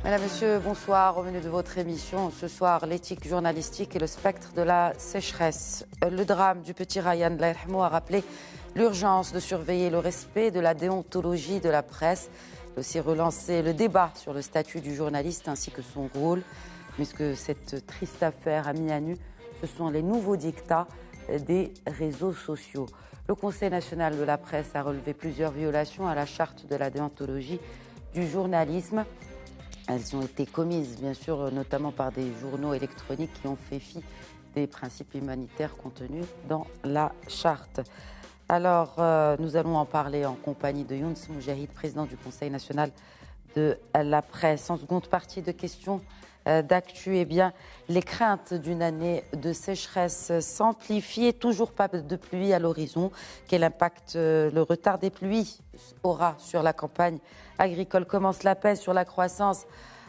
Mesdames, Messieurs, bonsoir. Au menu de votre émission, ce soir, l'éthique journalistique et le spectre de la sécheresse. Le drame du petit Ryan a rappelé l'urgence de surveiller le respect de la déontologie de la presse, et aussi relancer le débat sur le statut du journaliste ainsi que son rôle, puisque cette triste affaire a mis à nu, ce sont les nouveaux dictats des réseaux sociaux. Le Conseil national de la presse a relevé plusieurs violations à la charte de la déontologie du journalisme. Elles ont été commises, bien sûr, notamment par des journaux électroniques qui ont fait fi des principes humanitaires contenus dans la charte. Alors, nous allons en parler en compagnie de Younes Moujahid, président du Conseil national de la presse. En seconde partie de questions d'actu, eh bien, les craintes d'une année de sécheresse s'amplifient, toujours pas de pluie à l'horizon. Quel impact le retard des pluies aura sur la campagne agricole? Comment cela pèse sur la croissance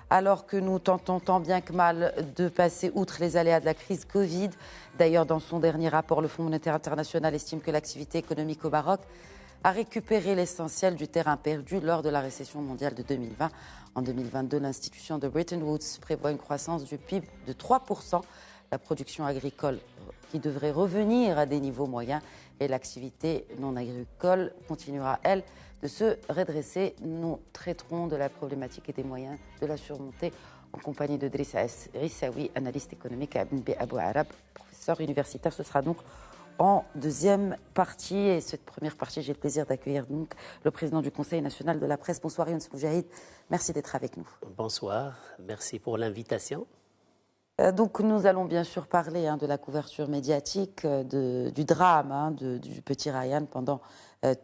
alors que nous tentons tant bien que mal de passer outre les aléas de la crise Covid? D'ailleurs, dans son dernier rapport, le Fonds monétaire international estime que l'activité économique au Maroc a récupéré l'essentiel du terrain perdu lors de la récession mondiale de 2020. En 2022, l'institution de Bretton Woods prévoit une croissance du PIB de 3%, la production agricole qui devrait revenir à des niveaux moyens et l'activité non agricole continuera, elle, de se redresser. Nous traiterons de la problématique et des moyens de la surmonter en compagnie de Driss Rissaoui, analyste économique à BNP Abou Arab, professeur universitaire. Ce sera donc en deuxième partie. Et cette première partie, j'ai le plaisir d'accueillir donc le président du Conseil national de la presse. Bonsoir Younes Moujahid, merci d'être avec nous. Bonsoir, merci pour l'invitation. Donc nous allons bien sûr parler de la couverture médiatique, du drame du petit Ryan pendant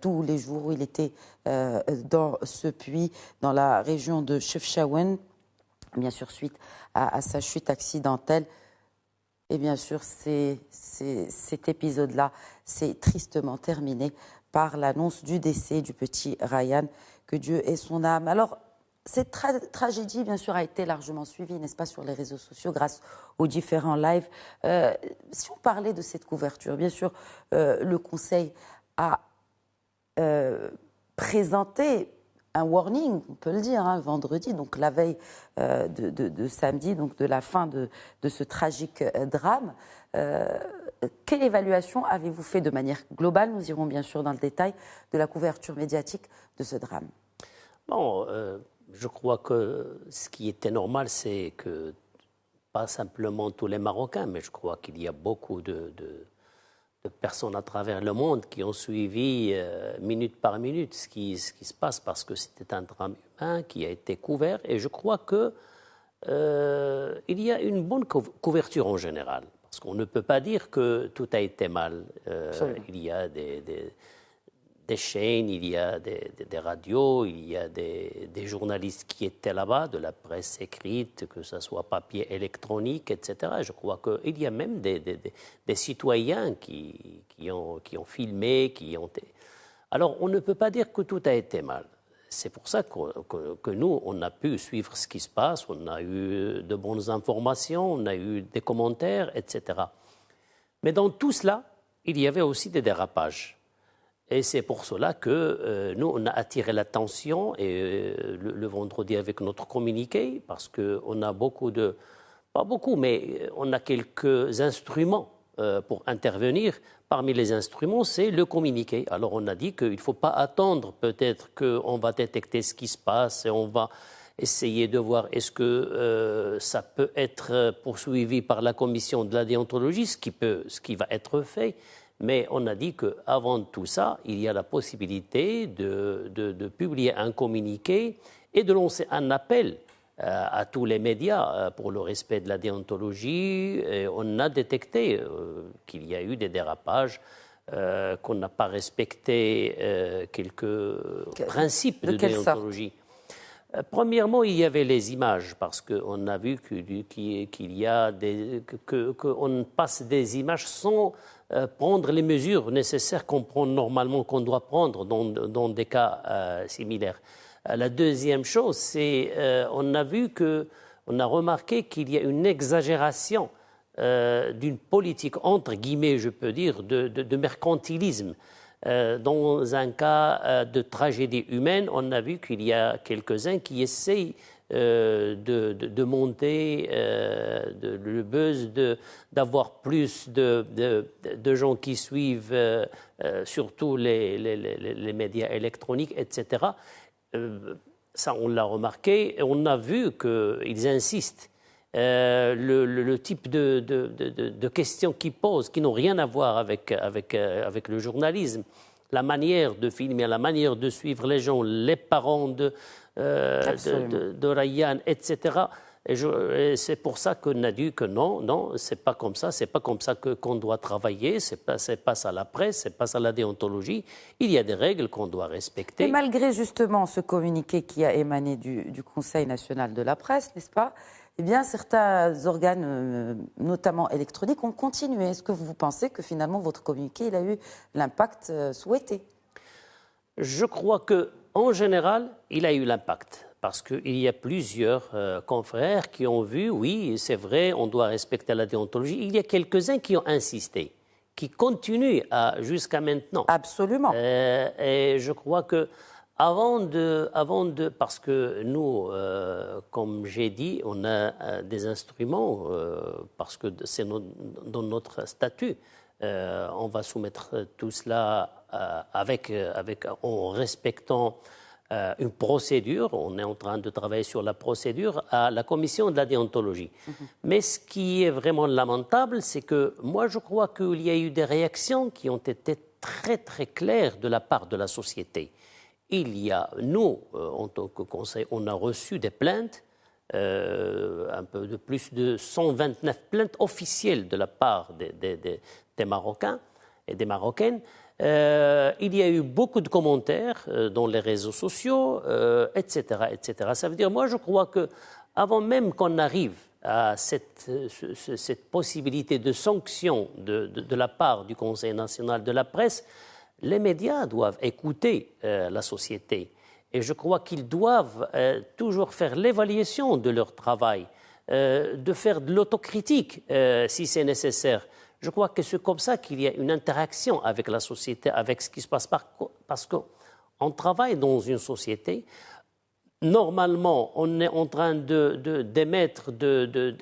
tous les jours où il était dans ce puits dans la région de Chefchaouen, bien sûr suite à sa chute accidentelle. Et bien sûr, cet épisode-là s'est tristement terminé par l'annonce du décès du petit Ryan, que Dieu ait son âme. Alors, cette tragédie, bien sûr, a été largement suivie, n'est-ce pas, sur les réseaux sociaux, grâce aux différents lives. Si on parlait de cette couverture, bien sûr, le Conseil a présenté un warning, on peut le dire, vendredi, donc la veille de samedi, donc de la fin de ce tragique drame. Quelle évaluation avez-vous fait de manière globale, nous irons bien sûr dans le détail, de la couverture médiatique de ce drame? Bon, je crois que ce qui était normal, c'est que, pas simplement tous les Marocains, mais je crois qu'il y a beaucoup de personnes à travers le monde qui ont suivi minute par minute ce qui se passe, parce que c'était un drame humain qui a été couvert. Et je crois qu'il y a une bonne couverture en général, parce qu'on ne peut pas dire que tout a été mal. Il y a des chaînes, il y a des radios, il y a des journalistes qui étaient là-bas, de la presse écrite, que ce soit papier électronique, etc. Je crois qu'il y a même des citoyens qui ont filmé, Alors, on ne peut pas dire que tout a été mal. C'est pour ça que nous, on a pu suivre ce qui se passe, on a eu de bonnes informations, on a eu des commentaires, etc. Mais dans tout cela, il y avait aussi des dérapages. Et c'est pour cela que nous, on a attiré l'attention le vendredi avec notre communiqué, parce qu'on a pas beaucoup, mais on a quelques instruments pour intervenir. Parmi les instruments, c'est le communiqué. Alors on a dit qu'il ne faut pas attendre peut-être qu'on va détecter ce qui se passe et on va essayer de voir est-ce que ça peut être poursuivi par la commission de la déontologie, ce qui va être fait. Mais on a dit qu'avant tout ça, il y a la possibilité de publier un communiqué et de lancer un appel à tous les médias pour le respect de la déontologie. Et on a détecté qu'il y a eu des dérapages, qu'on n'a pas respecté quelques principes de déontologie. Premièrement, il y avait les images, parce qu'on a vu qu'il y a qu'on passe des images sans prendre les mesures nécessaires qu'on prend normalement, qu'on doit prendre dans des cas similaires. La deuxième chose, c'est on a remarqué qu'il y a une exagération d'une politique, entre guillemets, je peux dire, de mercantilisme. Dans un cas de tragédie humaine, on a vu qu'il y a quelques-uns qui essayent de monter, le buzz, d'avoir plus de gens qui suivent, surtout les médias électroniques, etc. Ça, on l'a remarqué et on a vu qu'ils insistent. Le type de questions qu'ils posent, qui n'ont rien à voir avec le journalisme, la manière de filmer, la manière de suivre les gens, les parents de Rayyan, etc. Et c'est pour ça qu'on a dit que non, c'est pas comme ça qu'on doit travailler, c'est pas ça la presse, c'est pas ça la déontologie. Il y a des règles qu'on doit respecter. Et malgré justement ce communiqué qui a émané du Conseil national de la presse, n'est-ce pas ? Eh bien, certains organes, notamment électroniques, ont continué. Est-ce que vous pensez que finalement votre communiqué il a eu l'impact souhaité ? Je crois qu'en général, il a eu l'impact. Parce qu'il y a plusieurs confrères qui ont vu, oui, c'est vrai, on doit respecter la déontologie. Il y a quelques-uns qui ont insisté, qui continuent jusqu'à maintenant. Absolument. Et je crois que parce que nous, comme j'ai dit, on a des instruments, parce que c'est dans notre statut. On va soumettre tout cela en respectant une procédure. On est en train de travailler sur la procédure à la commission de la déontologie. Mais ce qui est vraiment lamentable, c'est que moi, je crois qu'il y a eu des réactions qui ont été très, très claires de la part de la société. Nous, en tant que conseil, on a reçu des plaintes, un peu de plus de 129 plaintes officielles de la part des Marocains et des Marocaines. Il y a eu beaucoup de commentaires dans les réseaux sociaux, etc., etc. Ça veut dire, moi, je crois qu'avant même qu'on arrive à cette possibilité de sanction de la part du Conseil national de la presse, les médias doivent écouter la société. Et je crois qu'ils doivent toujours faire l'évaluation de leur travail, de faire de l'autocritique si c'est nécessaire. Je crois que c'est comme ça qu'il y a une interaction avec la société, avec ce qui se passe. Parce qu'on travaille dans une société, normalement, on est en train d'émettre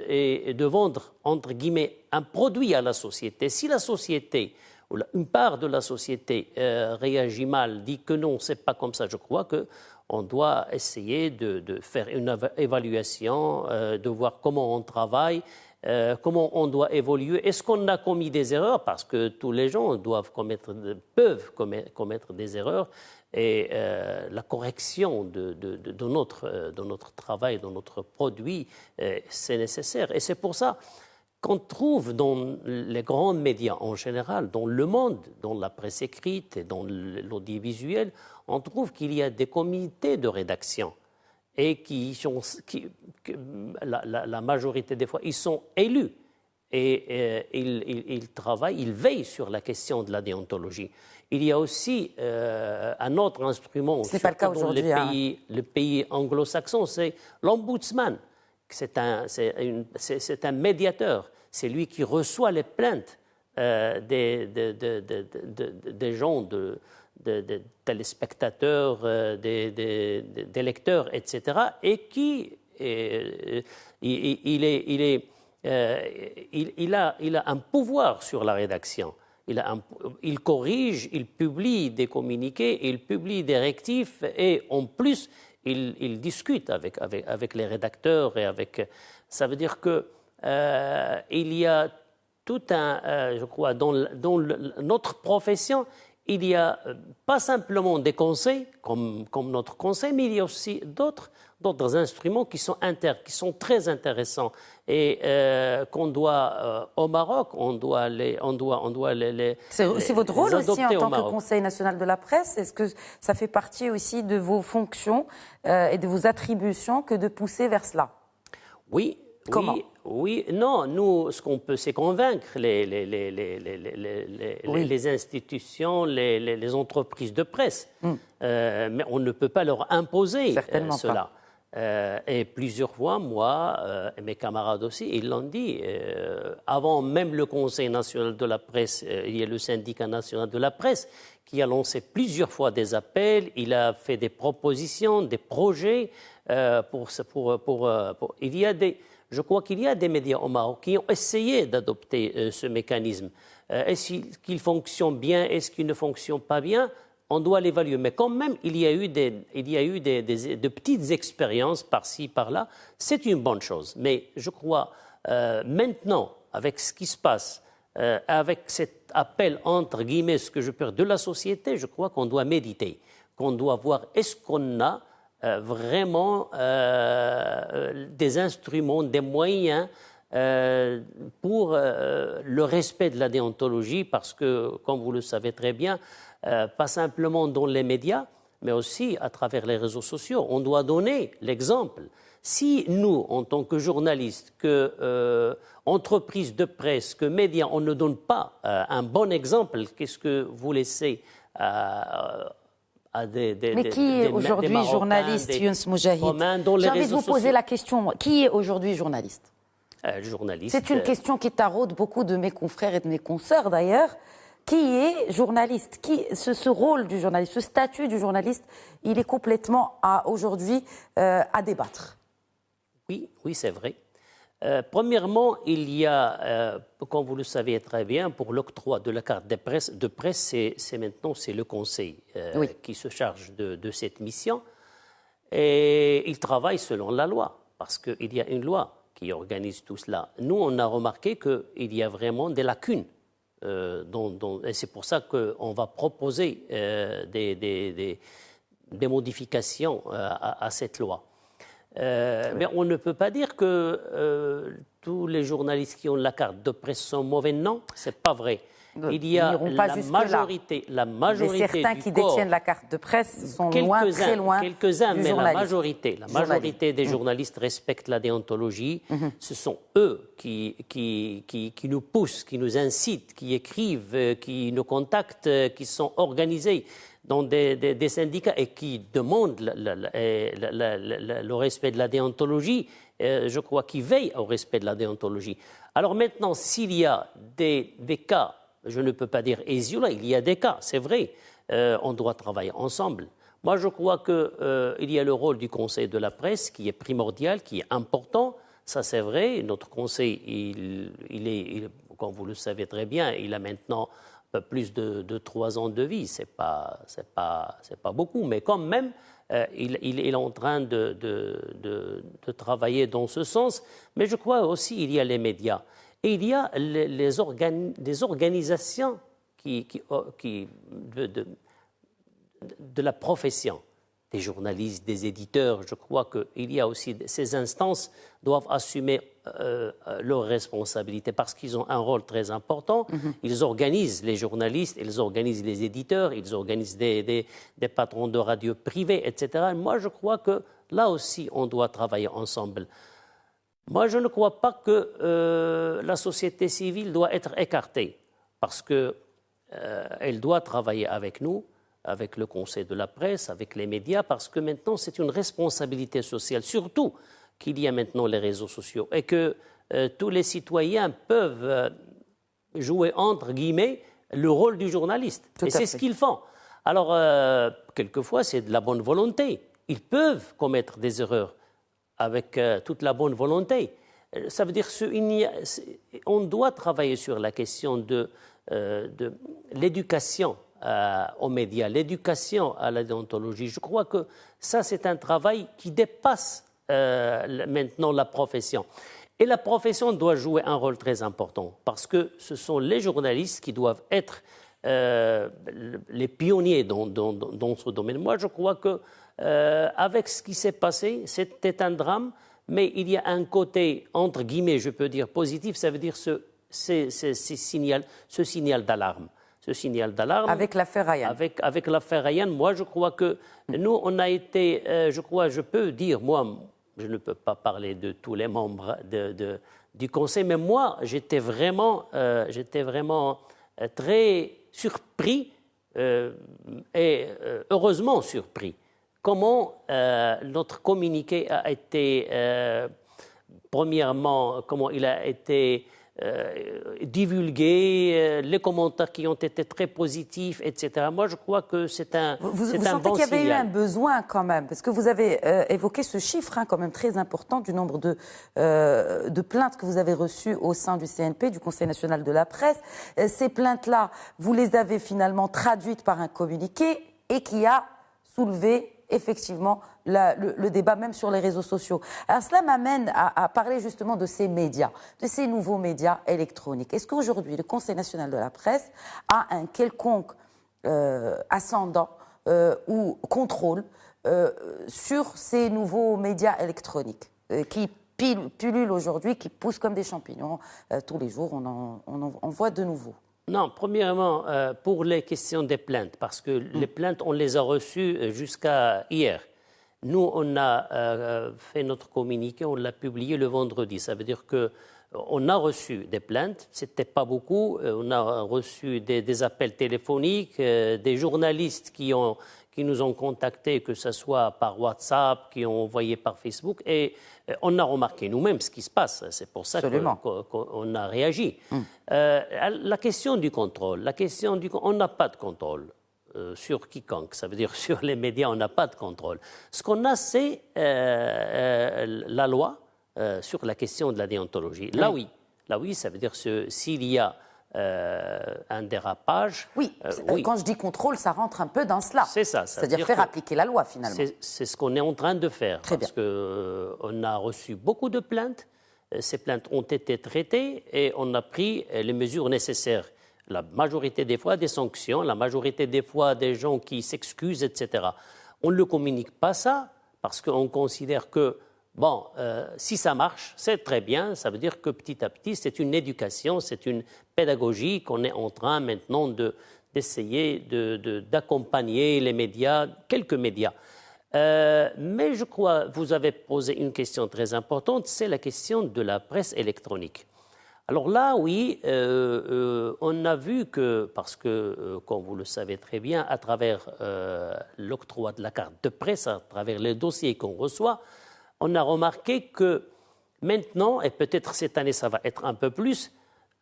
et de vendre, entre guillemets, un produit à la société. Si la société, ou une part de la société réagit mal, dit que non, c'est pas comme ça, je crois qu'on doit essayer de faire une évaluation, de voir comment on travaille, comment on doit évoluer. Est-ce qu'on a commis des erreurs? Parce que tous les gens peuvent commettre des erreurs. Et la correction de notre travail, de notre produit, c'est nécessaire. Et c'est pour ça qu'on trouve dans les grands médias en général, dans le monde, dans la presse écrite et dans l'audiovisuel, on trouve qu'il y a des comités de rédaction et la majorité des fois, ils sont élus et ils travaillent, ils veillent sur la question de la déontologie. Il y a aussi un autre instrument, ce n'est pas le cas aujourd'hui, le pays anglo-saxon, c'est l'ombudsman. C'est un médiateur, c'est lui qui reçoit les plaintes des gens, des téléspectateurs, des lecteurs, etc. Et qui il a un pouvoir sur la rédaction. Il corrige, il publie des communiqués, il publie des rectifs et en plus il discute avec les rédacteurs et ça veut dire que il y a tout je crois, dans notre profession, il y a pas simplement des conseils comme notre conseil, mais il y a aussi d'autres instruments qui sont très intéressants et qu'on doit au Maroc, on doit les c'est votre rôle aussi en tant que Conseil national de la presse. Est-ce que ça fait partie aussi de vos fonctions et de vos attributions que de pousser vers cela? Oui. Comment? Oui, non, nous, ce qu'on peut, c'est convaincre les institutions, les entreprises de presse. Mais on ne peut pas leur imposer cela. Et plusieurs fois, moi et mes camarades aussi, ils l'ont dit. Avant même le Conseil national de la presse, il y a le syndicat national de la presse qui a lancé plusieurs fois des appels. Il a fait des propositions, des projets je crois qu'il y a des médias au Maroc qui ont essayé d'adopter ce mécanisme. Est-ce qu'il fonctionne bien? Est-ce qu'il ne fonctionne pas bien? On doit l'évaluer. Mais quand même, il y a eu de petites expériences par-ci, par-là. C'est une bonne chose. Mais je crois, maintenant, avec ce qui se passe, avec cet appel, entre guillemets, ce que je peux dire, de la société, je crois qu'on doit méditer, qu'on doit voir est-ce qu'on a vraiment des instruments, des moyens pour le respect de la déontologie, parce que, comme vous le savez très bien, pas simplement dans les médias, mais aussi à travers les réseaux sociaux. On doit donner l'exemple. Si nous, en tant que journalistes, que entreprises de presse, que médias, on ne donne pas un bon exemple, qu'est-ce que vous laissez mais qui est aujourd'hui journaliste, Younes Moujahid? J'ai envie de vous poser la question, qui est aujourd'hui journaliste? C'est une question qui taraude beaucoup de mes confrères et de mes consoeurs d'ailleurs. Qui est journaliste? Ce rôle du journaliste, ce statut du journaliste, il est complètement aujourd'hui à débattre. Oui, c'est vrai. Premièrement, il y a, comme vous le savez très bien, pour l'octroi de la carte de presse, c'est le Conseil qui se charge de cette mission. Et il travaille selon la loi, parce qu'il y a une loi qui organise tout cela. Nous, on a remarqué qu'il y a vraiment des lacunes. Et c'est pour ça qu'on va proposer des modifications à cette loi. Mais on ne peut pas dire que tous les journalistes qui ont la carte de presse sont mauvais. Non, ce n'est pas vrai. Il y a la majorité mais certains qui détiennent la carte de presse sont loin, très loin. Quelques-uns, mais la majorité des journalistes respectent la déontologie. Ce sont eux qui nous poussent, qui nous incitent, qui écrivent, qui nous contactent, qui sont organisés dans des syndicats et qui demandent le respect de la déontologie, je crois qu'ils veillent au respect de la déontologie. Alors maintenant, s'il y a des cas, je ne peux pas dire isolés, il y a des cas, c'est vrai, on doit travailler ensemble. Moi, je crois qu'il y a le rôle du Conseil de la presse qui est primordial, qui est important, ça c'est vrai. Notre Conseil, comme vous le savez très bien, il a maintenant plus de 3 ans de vie, c'est pas beaucoup, mais quand même, il est en train de travailler dans ce sens. Mais je crois aussi qu'il y a les médias et il y a des organisations de la profession, des journalistes, des éditeurs. Je crois qu'il y a aussi ces instances doivent assumer leurs responsabilités parce qu'ils ont un rôle très important. Ils organisent les journalistes, ils organisent les éditeurs, ils organisent des patrons de radio privés, etc. Moi, je crois que là aussi, on doit travailler ensemble. Moi, je ne crois pas que la société civile doit être écartée parce qu'elle doit travailler avec nous, avec le Conseil de la presse, avec les médias, parce que maintenant, c'est une responsabilité sociale, surtout qu'il y a maintenant les réseaux sociaux et que tous les citoyens peuvent jouer, entre guillemets, le rôle du journaliste. Et c'est ce qu'ils font. Alors, quelquefois, c'est de la bonne volonté. Ils peuvent commettre des erreurs avec toute la bonne volonté. Ça veut dire qu'on doit travailler sur la question de l'éducation aux médias, l'éducation à la déontologie. Je crois que ça, c'est un travail qui dépasse maintenant la profession. Et la profession doit jouer un rôle très important parce que ce sont les journalistes qui doivent être les pionniers dans ce domaine. Moi, je crois que avec ce qui s'est passé, c'était un drame, mais il y a un côté, entre guillemets, je peux dire positif, ça veut dire ce signal d'alarme. Ce signal d'alarme. Avec l'affaire Ryan. Avec l'affaire Ryan, moi, je crois que nous, on a été, je peux dire, moi, je ne peux pas parler de tous les membres du Conseil, mais moi, j'étais vraiment très surpris et heureusement surpris comment notre communiqué a été, premièrement, comment il a été divulgué, les commentaires qui ont été très positifs, etc. Moi, je crois que c'est un bon signal. Vous sentez qu'il y avait eu un besoin quand même, parce que vous avez évoqué ce chiffre quand même très important du nombre de plaintes que vous avez reçues au sein du CNP, du Conseil national de la presse. Ces plaintes-là, vous les avez finalement traduites par un communiqué et qui a soulevé effectivement le débat même sur les réseaux sociaux. Alors cela m'amène à parler justement de ces médias, de ces nouveaux médias électroniques. Est-ce qu'aujourd'hui le Conseil national de la presse a un quelconque ascendant ou contrôle sur ces nouveaux médias électroniques qui pullulent aujourd'hui, qui poussent comme des champignons tous les jours, on voit de nouveau? Non, premièrement, pour les questions des plaintes, parce que les plaintes, on les a reçues jusqu'à hier. Nous, on a fait notre communiqué, on l'a publié le vendredi. Ça veut dire qu'on a reçu des plaintes, ce n'était pas beaucoup. On a reçu des appels téléphoniques, des journalistes qui nous ont contactés, que ce soit par WhatsApp, qui ont envoyé par Facebook. Et on a remarqué nous-mêmes ce qui se passe. C'est pour ça qu'on a réagi. La question du contrôle, on n'a pas de contrôle sur quiconque. Ça veut dire sur les médias, on n'a pas de contrôle. Ce qu'on a, c'est la loi sur la question de la déontologie. Là, oui, ça veut dire s'il y a un dérapage. Oui, quand je dis contrôle, ça rentre un peu dans cela. C'est ça. C'est-à-dire faire appliquer la loi, finalement. C'est ce qu'on est en train de faire. Parce qu'on a reçu beaucoup de plaintes. Ces plaintes ont été traitées et on a pris les mesures nécessaires. La majorité des fois, des sanctions, la majorité des fois, des gens qui s'excusent, etc. On ne communique pas ça parce qu'on considère que bon, si ça marche, c'est très bien. Ça veut dire que petit à petit, c'est une éducation, c'est une pédagogie qu'on est en train maintenant d'essayer d'accompagner les médias, quelques médias. Mais je crois, vous avez posé une question très importante, c'est la question de la presse électronique. Alors là, oui, on a vu que, parce que, comme vous le savez très bien, à travers l'octroi de la carte de presse, à travers les dossiers qu'on reçoit, on a remarqué que maintenant, et peut-être cette année ça va être un peu plus,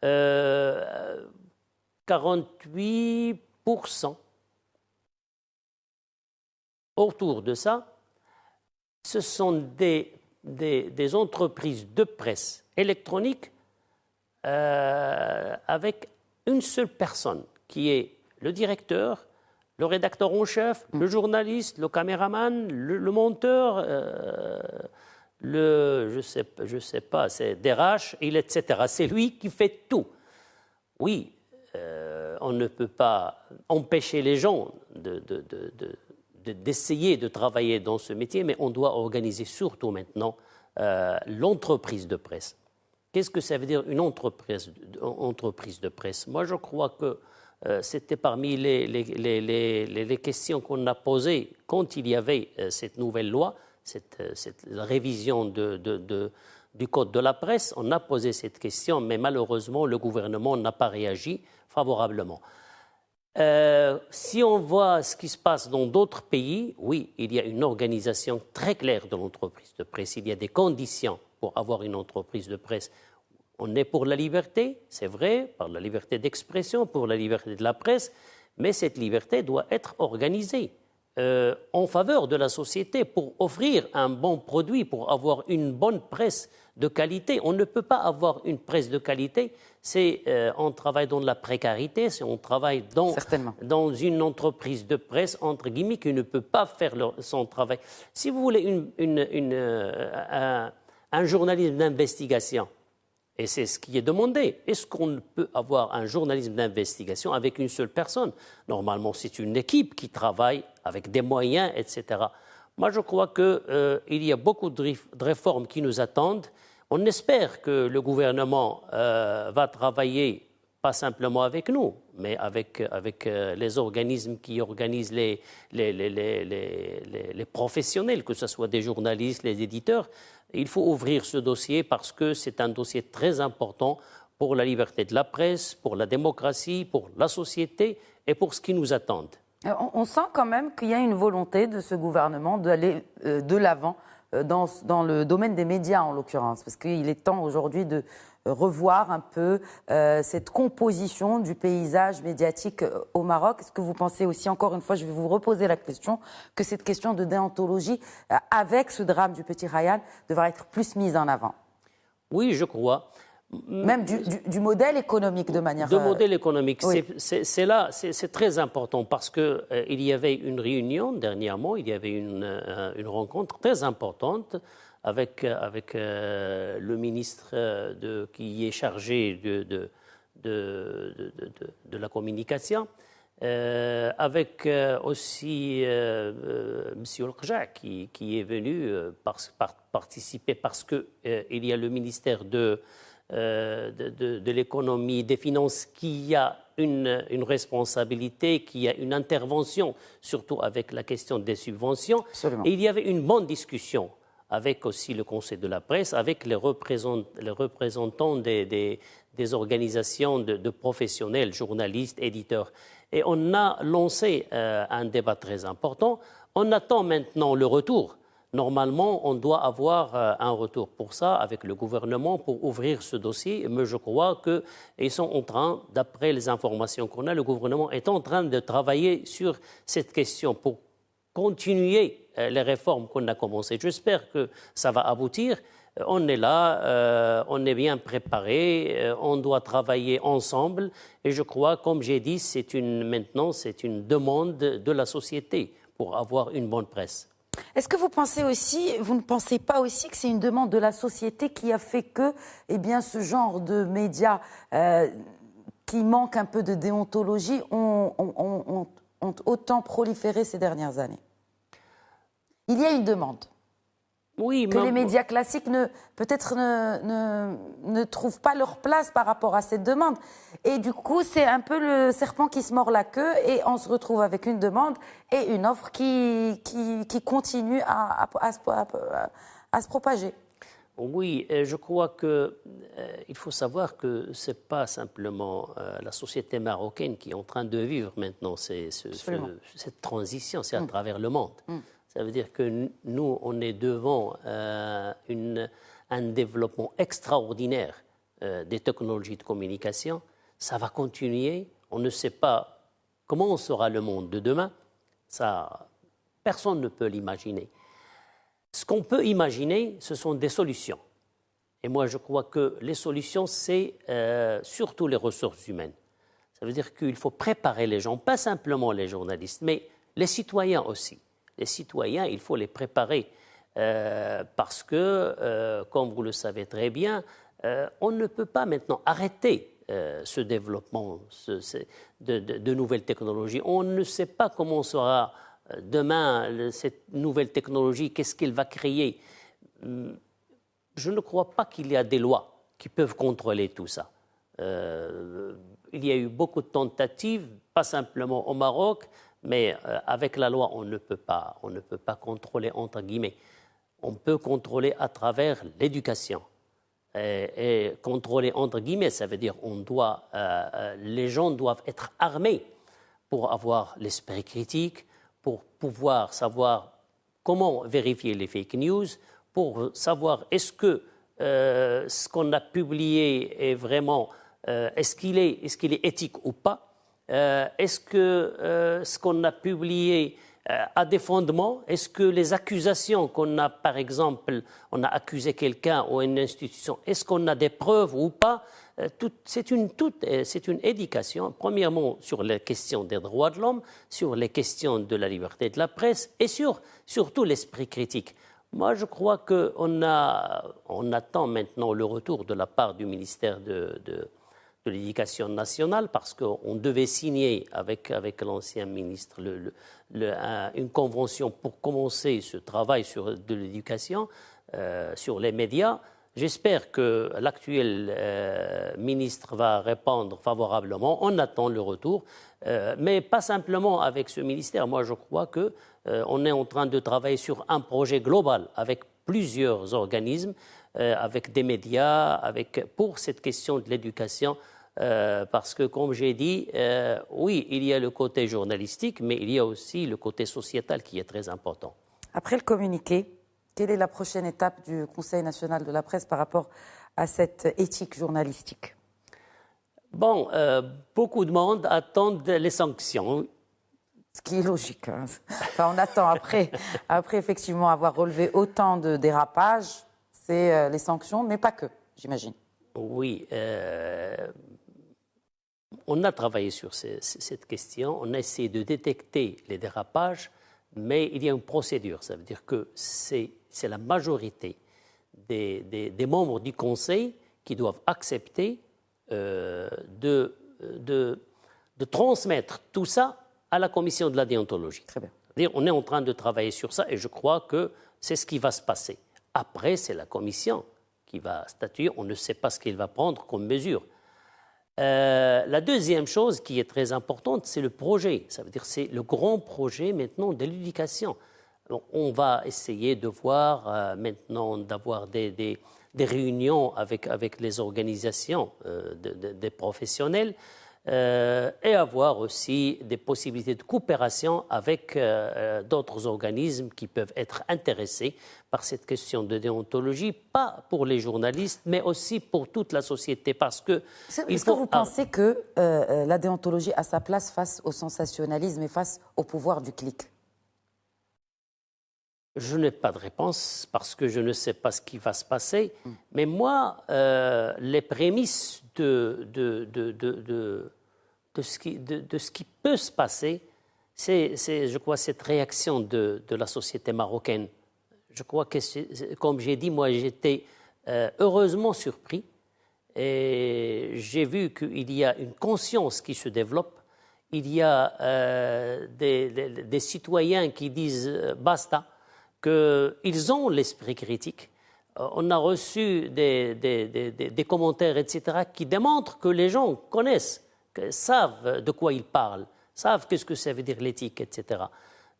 48% autour de ça, ce sont des entreprises de presse électronique avec une seule personne qui est le directeur, le rédacteur en chef, le journaliste, le caméraman, le monteur, je sais pas, c'est DRH, etc. C'est lui qui fait tout. Oui, on ne peut pas empêcher les gens d'essayer de travailler dans ce métier, mais on doit organiser surtout maintenant l'entreprise de presse. Qu'est-ce que ça veut dire une entreprise de presse? Moi, je crois que c'était parmi les questions qu'on a posées quand il y avait cette nouvelle loi, cette révision du code de la presse. On a posé cette question, mais malheureusement, le gouvernement n'a pas réagi favorablement. Si on voit ce qui se passe dans d'autres pays, oui, il y a une organisation très claire de l'entreprise de presse. Il y a des conditions pour avoir une entreprise de presse. On est pour la liberté, c'est vrai, par la liberté d'expression, pour la liberté de la presse, mais cette liberté doit être organisée en faveur de la société pour offrir un bon produit, pour avoir une bonne presse de qualité. On ne peut pas avoir une presse de qualité, on travaille dans la précarité, on travaille dans une entreprise de presse, entre guillemets, qui ne peut pas faire son travail. Si vous voulez un journalisme d'investigation, et c'est ce qui est demandé. Est-ce qu'on peut avoir un journalisme d'investigation avec une seule personne? Normalement, c'est une équipe qui travaille avec des moyens, etc. Moi, je crois qu'il y a beaucoup de réformes qui nous attendent. On espère que le gouvernement va travailler, pas simplement avec nous, mais avec les organismes qui organisent les professionnels, que ce soit des journalistes, les éditeurs. Il faut ouvrir ce dossier parce que c'est un dossier très important pour la liberté de la presse, pour la démocratie, pour la société et pour ce qui nous attend. On sent quand même qu'il y a une volonté de ce gouvernement d'aller de l'avant dans le domaine des médias, en l'occurrence, parce qu'il est temps aujourd'hui de revoir un peu cette composition du paysage médiatique au Maroc. Est-ce que vous pensez aussi, encore une fois, je vais vous reposer la question, que cette question de déontologie, avec ce drame du petit Ryan, devra être plus mise en avant? Oui, je crois. Même du modèle économique de manière... De modèle économique, oui. c'est très important parce qu'il y avait une réunion dernièrement, il y avait une rencontre très importante avec le ministre qui est chargé de la communication, avec aussi M. Al-Qja qui est venu participer parce qu'il y a le ministère de l'économie, des finances, qui a une responsabilité, qui a une intervention, surtout avec la question des subventions. Absolument. Et il y avait une bonne discussion avec aussi le Conseil de la presse, avec les représentants des organisations de professionnels, journalistes, éditeurs. Et on a lancé un débat très important. On attend maintenant le retour. Normalement, on doit avoir un retour pour ça avec le gouvernement pour ouvrir ce dossier. Mais je crois qu'ils sont en train, d'après les informations qu'on a, le gouvernement est en train de travailler sur cette question pour continuer les réformes qu'on a commencées. J'espère que ça va aboutir. On est là, on est bien préparé, on doit travailler ensemble. Et je crois, comme j'ai dit, maintenant, c'est une demande de la société pour avoir une bonne presse. Est-ce que vous ne pensez pas aussi que c'est une demande de la société qui a fait que, ce genre de médias qui manquent un peu de déontologie ont autant proliféré ces dernières années? Il y a une demande. Oui, que les médias classiques ne trouvent pas leur place par rapport à cette demande. Et du coup, c'est un peu le serpent qui se mord la queue et on se retrouve avec une demande et une offre qui continue à se propager. Oui, je crois qu'il faut savoir que ce n'est pas simplement la société marocaine qui est en train de vivre maintenant cette transition, c'est à travers le monde. Ça veut dire que nous, on est devant un développement extraordinaire des technologies de communication. Ça va continuer. On ne sait pas comment sera le monde de demain. Ça, personne ne peut l'imaginer. Ce qu'on peut imaginer, ce sont des solutions. Et moi, je crois que les solutions, c'est surtout les ressources humaines. Ça veut dire qu'il faut préparer les gens, pas simplement les journalistes, mais les citoyens aussi. Les citoyens, il faut les préparer parce que, comme vous le savez très bien, on ne peut pas maintenant arrêter ce développement de nouvelles technologies. On ne sait pas comment sera demain cette nouvelle technologie, qu'est-ce qu'elle va créer. Je ne crois pas qu'il y a des lois qui peuvent contrôler tout ça. Il y a eu beaucoup de tentatives, pas simplement au Maroc, mais avec la loi, on ne peut pas contrôler, entre guillemets. On peut contrôler à travers l'éducation. Et contrôler, entre guillemets, ça veut dire les gens doivent être armés pour avoir l'esprit critique, pour pouvoir savoir comment vérifier les fake news, pour savoir est-ce que ce qu'on a publié est vraiment, est-ce qu'il est éthique ou pas. Est-ce que ce qu'on a publié a des fondements? Est-ce que les accusations qu'on a, par exemple, on a accusé quelqu'un ou une institution, est-ce qu'on a des preuves ou pas? C'est une éducation, premièrement, sur les questions des droits de l'homme, sur les questions de la liberté de la presse et surtout l'esprit critique. Moi, je crois qu'on attend maintenant le retour de la part du ministère de l'Éducation nationale, parce qu'on devait signer avec l'ancien ministre une convention pour commencer ce travail de l'éducation, sur les médias. J'espère que l'actuel ministre va répondre favorablement. On attend le retour, mais pas simplement avec ce ministère. Moi, je crois qu'on est en train de travailler sur un projet global avec plusieurs organismes, avec des médias, pour cette question de l'éducation Parce que, comme j'ai dit, oui, il y a le côté journalistique, mais il y a aussi le côté sociétal qui est très important. Après le communiqué, quelle est la prochaine étape du Conseil national de la presse par rapport à cette éthique journalistique? Bon, beaucoup de monde attendent les sanctions. Ce qui est logique. Hein. Enfin, on attend après effectivement avoir relevé autant de dérapages, c'est les sanctions, mais pas que, j'imagine. Oui, on a travaillé sur cette question, on a essayé de détecter les dérapages, mais il y a une procédure. Ça veut dire que c'est la majorité des membres du Conseil qui doivent accepter de transmettre tout ça à la commission de la déontologie. Très bien. C'est-à-dire, on est en train de travailler sur ça et je crois que c'est ce qui va se passer. Après, c'est la commission qui va statuer. On ne sait pas ce qu'elle va prendre comme mesure. La deuxième chose qui est très importante, c'est le projet. Ça veut dire c'est le grand projet maintenant de l'éducation. On va essayer de voir maintenant d'avoir des réunions avec les organisations des professionnels et avoir aussi des possibilités de coopération avec d'autres organismes qui peuvent être intéressés par cette question de déontologie, pas pour les journalistes, mais aussi pour toute la société. Parce que est-ce que vous pensez que la déontologie a sa place face au sensationnalisme et face au pouvoir du clic? Je n'ai pas de réponse parce que je ne sais pas ce qui va se passer. Mais moi, les prémices de ce qui peut se passer, c'est, je crois, cette réaction de la société marocaine. Je crois que, comme j'ai dit, moi, j'étais heureusement surpris. Et j'ai vu qu'il y a une conscience qui se développe. Il y a des citoyens qui disent basta, qu'ils ont l'esprit critique. On a reçu des commentaires, etc., qui démontrent que les gens connaissent, savent de quoi ils parlent, savent qu'est-ce que ça veut dire l'éthique, etc.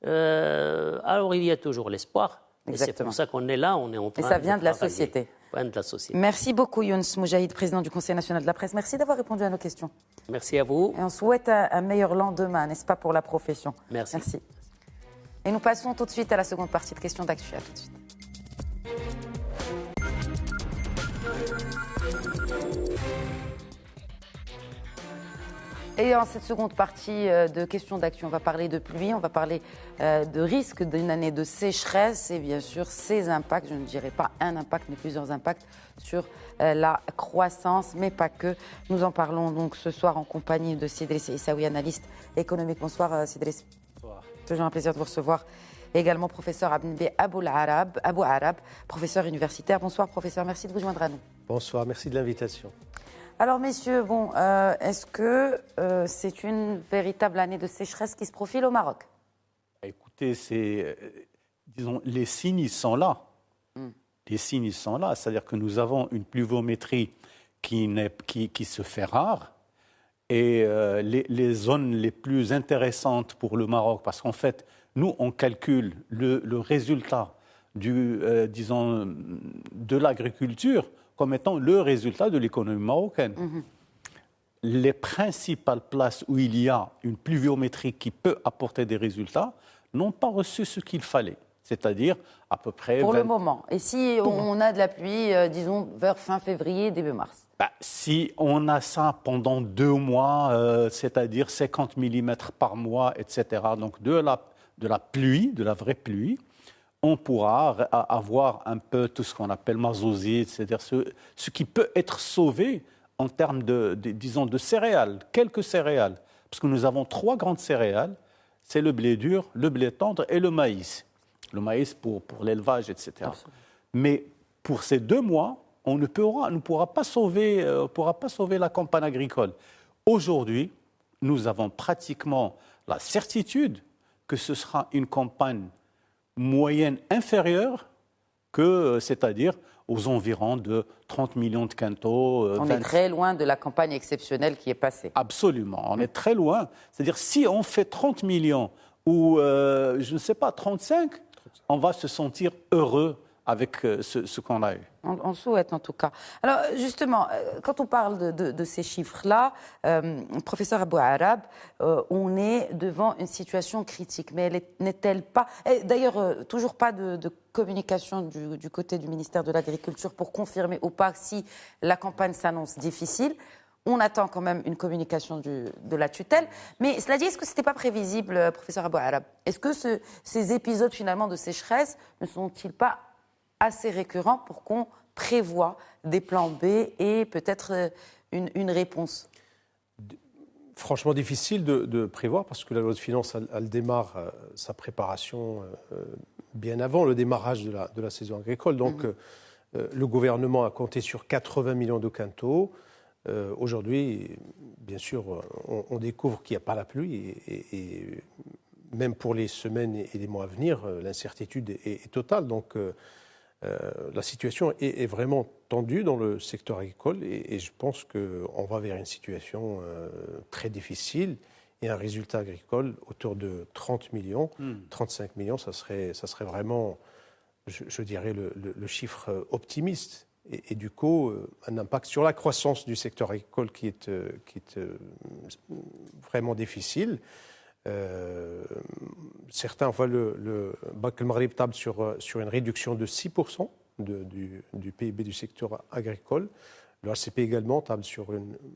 Alors il y a toujours l'espoir. Et c'est pour ça qu'on est là, on est en train de travailler. Et ça vient de la société. De la société. Merci beaucoup Younes Moujahid, président du Conseil national de la presse. Merci d'avoir répondu à nos questions. Merci à vous. Et on souhaite un meilleur lendemain, n'est-ce pas, pour la profession. Merci. Merci. Et nous passons tout de suite à la seconde partie de questions d'actu. À tout de suite. Et en cette seconde partie de questions d'actu, on va parler de pluie, on va parler de risque d'une année de sécheresse et bien sûr ses impacts, je ne dirais pas un impact mais plusieurs impacts sur la croissance, mais pas que. Nous en parlons donc ce soir en compagnie de Sidris Issaoui, analyste économique. Bonsoir Sidris. Bonsoir. Toujours un plaisir de vous recevoir. Et également professeur Abnebé Abou Arab, professeur universitaire. Bonsoir professeur, merci de vous joindre à nous. Bonsoir, merci de l'invitation. Alors messieurs, bon, est-ce que c'est une véritable année de sécheresse qui se profile au Maroc? Écoutez, disons, les signes ils sont là. Les signes ils sont là, c'est-à-dire que nous avons une pluviométrie qui se fait rare. Et les zones les plus intéressantes pour le Maroc, parce qu'en fait, nous, on calcule le résultat disons, de l'agriculture comme étant le résultat de l'économie marocaine. Les principales places où il y a une pluviométrie qui peut apporter des résultats n'ont pas reçu ce qu'il fallait. C'est-à-dire à peu près... Pour le moment. Et si on a de la pluie, disons, vers fin février, début mars? Si on a ça pendant 2 mois, c'est-à-dire 50 mm par mois, etc., donc de la pluie, de la vraie pluie, on pourra avoir un peu tout ce qu'on appelle mazozite, c'est-à-dire ce qui peut être sauvé en termes disons, de céréales, quelques céréales. Parce que nous avons 3 grandes céréales, c'est le blé dur, le blé tendre et le maïs. Le maïs pour l'élevage, etc. Absolument. Mais pour ces 2 mois, on ne pourra pas sauver la campagne agricole. Aujourd'hui, nous avons pratiquement la certitude que ce sera une campagne moyenne inférieure que, c'est-à-dire aux environs de 30 millions de quintaux. On est très loin de la campagne exceptionnelle qui est passée. Absolument, on est très loin. C'est-à-dire si on fait 30 millions ou, je ne sais pas, 35, on va se sentir heureux avec ce qu'on a eu. On souhaite en tout cas. Alors justement, quand on parle de ces chiffres-là, professeur Abou Arab, on est devant une situation critique, mais n'est-elle pas... D'ailleurs, toujours pas de communication du côté du ministère de l'Agriculture pour confirmer ou pas si la campagne s'annonce difficile. On attend quand même une communication de la tutelle. Mais cela dit, est-ce que ce n'était pas prévisible, professeur Abou Arab? Est-ce que ces épisodes finalement de sécheresse ne sont-ils pas assez récurrents pour qu'on prévoie des plans B et peut-être une réponse? Franchement difficile de prévoir parce que la loi de finances, elle démarre sa préparation bien avant le démarrage de la saison agricole. Donc le gouvernement a compté sur 80 millions de quintaux. Aujourd'hui, bien sûr, on découvre qu'il n'y a pas la pluie et même pour les semaines et les mois à venir, l'incertitude est totale. Donc la situation est vraiment tendue dans le secteur agricole et je pense qu'on va vers une situation très difficile et un résultat agricole autour de 30 millions, 35 millions, ça serait vraiment, je dirais, le chiffre optimiste. Et du coup, un impact sur la croissance du secteur agricole qui est vraiment difficile. Certains voient le Banque al-Maghrib table sur une réduction de 6% du PIB du secteur agricole. Le HCP également table sur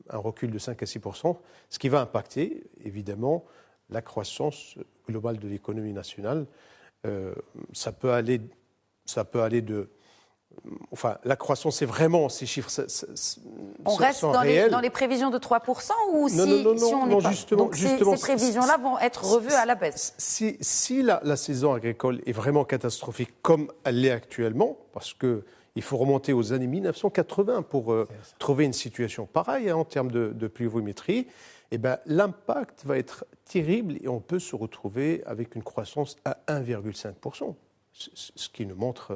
un recul de 5 à 6%, ce qui va impacter évidemment la croissance globale de l'économie nationale. Ça peut aller de... Enfin, la croissance, c'est vraiment ces chiffres. On reste dans les prévisions de 3% ou si on n'est pas. Donc ces prévisions-là vont être revues à la baisse. Si la saison agricole est vraiment catastrophique comme elle l'est actuellement, parce qu'il faut remonter aux années 1980 pour trouver une situation pareille en termes de pluviométrie, eh ben, l'impact va être terrible et on peut se retrouver avec une croissance à 1,5%, ce qui nous montre...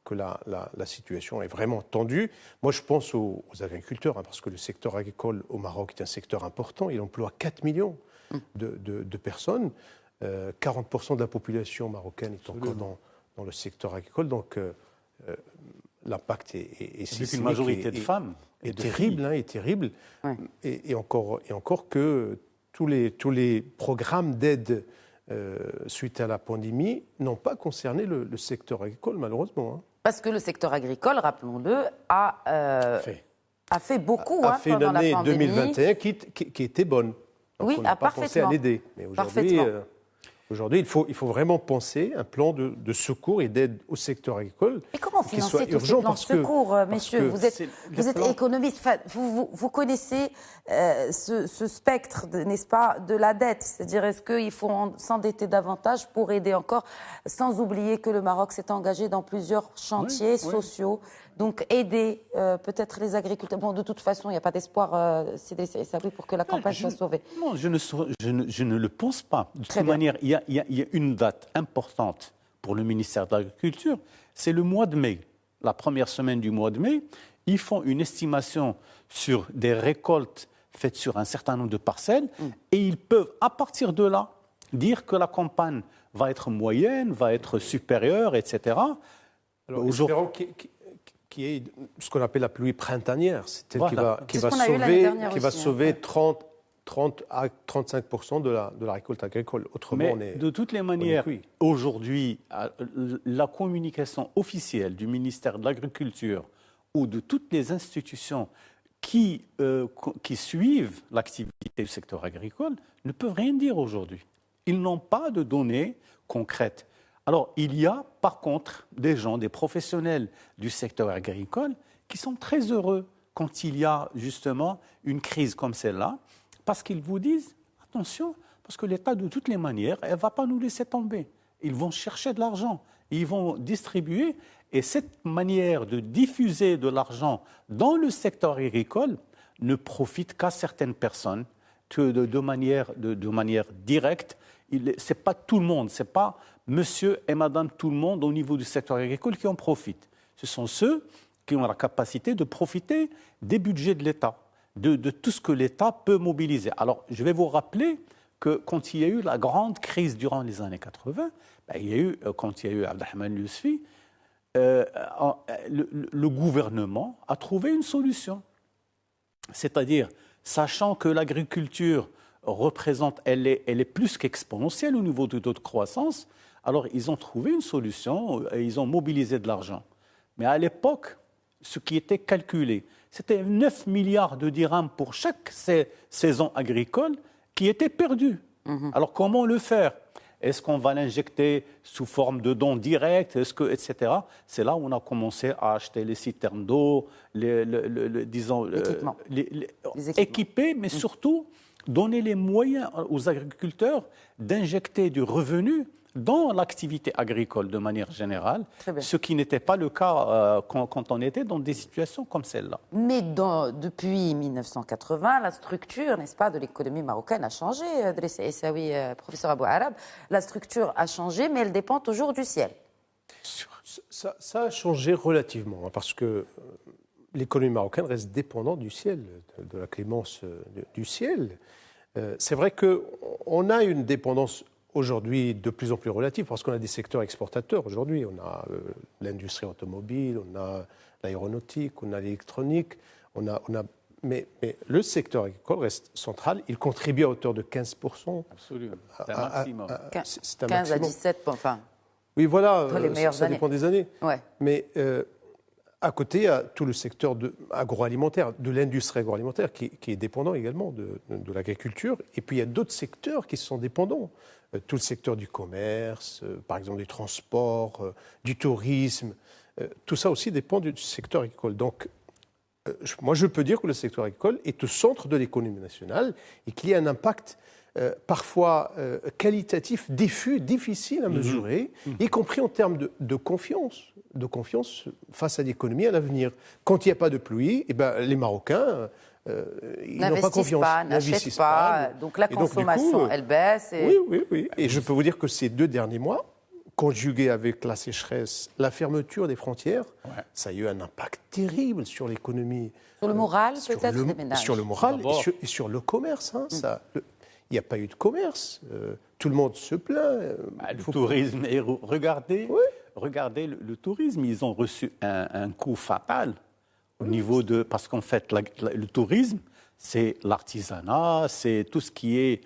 que la situation est vraiment tendue. Moi, je pense aux agriculteurs, parce que le secteur agricole au Maroc est un secteur important. Il emploie 4 millions de personnes. 40% de la population marocaine est encore dans le secteur agricole. Donc, l'impact est systémique. Une majorité de femmes. Est terrible, est terrible. Ouais. Et encore que tous les programmes d'aide suite à la pandémie n'ont pas concerné le secteur agricole, malheureusement. Parce que le secteur agricole, rappelons-le, a fait beaucoup pendant la pandémie. A fait une année 2021 qui était bonne. Donc oui, on n'a pas pensé à l'aider. Mais aujourd'hui, il faut vraiment penser un plan de secours et d'aide au secteur agricole. Et comment financer tous ces plans de secours, messieurs? Vous êtes économiste, vous connaissez ce spectre, n'est-ce pas, de la dette. C'est-à-dire, est-ce qu'il faut s'endetter davantage pour aider encore, sans oublier que le Maroc s'est engagé dans plusieurs chantiers sociaux. Donc, aider peut-être les agriculteurs. Bon, de toute façon, il n'y a pas d'espoir, pour que la campagne soit sauvée. Non, je ne le pense pas. De toute manière, il y a une date importante pour le ministère de l'Agriculture, c'est le mois de mai. La première semaine du mois de mai, ils font une estimation sur des récoltes faites sur un certain nombre de parcelles et ils peuvent, à partir de là, dire que la campagne va être moyenne, va être supérieure, etc. Alors, espérons qui est ce qu'on appelle la pluie printanière, c'est elle qui va sauver 30 à 35% de la récolte agricole. Autrement, de toutes les manières, aujourd'hui, la communication officielle du ministère de l'Agriculture ou de toutes les institutions qui suivent l'activité du secteur agricole ne peuvent rien dire aujourd'hui. Ils n'ont pas de données concrètes. Alors, il y a, par contre, des professionnels du secteur agricole qui sont très heureux quand il y a justement une crise comme celle-là, parce qu'ils vous disent, attention, parce que l'État, de toutes les manières, elle ne va pas nous laisser tomber. Ils vont chercher de l'argent, ils vont distribuer, et cette manière de diffuser de l'argent dans le secteur agricole ne profite qu'à certaines personnes, que de manière directe. Ce n'est pas tout le monde, ce n'est pas monsieur et madame tout le monde au niveau du secteur agricole qui en profitent. Ce sont ceux qui ont la capacité de profiter des budgets de l'État, de tout ce que l'État peut mobiliser. Alors, je vais vous rappeler que quand il y a eu la grande crise durant les années 80, quand il y a eu Abdelrahman Yousfi, le gouvernement a trouvé une solution. C'est-à-dire, sachant que l'agriculture représente, elle est plus qu'exponentielle au niveau du taux de croissance, alors ils ont trouvé une solution et ils ont mobilisé de l'argent. Mais à l'époque, ce qui était calculé, c'était 9 milliards de dirhams pour chaque saison agricole qui était perdue. Alors comment le faire ? Est-ce qu'on va l'injecter sous forme de dons directs, etc. C'est là où on a commencé à acheter les citernes d'eau, équipements. Équiper, mais surtout donner les moyens aux agriculteurs d'injecter du revenu dans l'activité agricole de manière générale, ce qui n'était pas le cas quand on était dans des situations comme celle-là. Mais depuis 1980, la structure, n'est-ce pas, de l'économie marocaine a changé. Drissa Essaoui, professeur Abou Arab, la structure a changé, mais elle dépend toujours du ciel. Ça a changé relativement, parce que l'économie marocaine reste dépendante du ciel, de la clémence du ciel. C'est vrai qu'on a une dépendance aujourd'hui de plus en plus relative, parce qu'on a des secteurs exportateurs. Aujourd'hui, on a l'industrie automobile, on a l'aéronautique, on a l'électronique, mais le secteur agricole reste central. Il contribue à hauteur de 15%. Absolument. C'est un maximum. C'est un 15 maximum. À 17, enfin. Oui, voilà, ça dépend des années. Ouais. Mais à côté, il y a tout le secteur agroalimentaire, de l'industrie agroalimentaire, qui est dépendant également de l'agriculture. Et puis, il y a d'autres secteurs qui sont dépendants. Tout le secteur du commerce, par exemple des transports, du tourisme. Tout ça aussi dépend du secteur agricole. Donc, moi, je peux dire que le secteur agricole est au centre de l'économie nationale et qu'il y a un impact parfois qualitatif, diffus, difficile à mesurer, y compris en termes de confiance face à l'économie, à l'avenir. Quand il n'y a pas de pluie, eh ben, les Marocains, ils n'ont pas confiance. N'achètent pas, donc la consommation, donc, du coup, elle baisse. Oui. Et je peux vous dire que ces 2 derniers mois, conjugué avec la sécheresse, la fermeture des frontières, ça a eu un impact terrible sur l'économie. Sur le moral, peut-être, des ménages. Sur le moral et sur le commerce. Il n'y a pas eu de commerce. Tout le monde se plaint. Le tourisme, et regardez le tourisme, ils ont reçu un coup fatal au niveau de... Parce qu'en fait, le tourisme, c'est l'artisanat, c'est tout ce qui est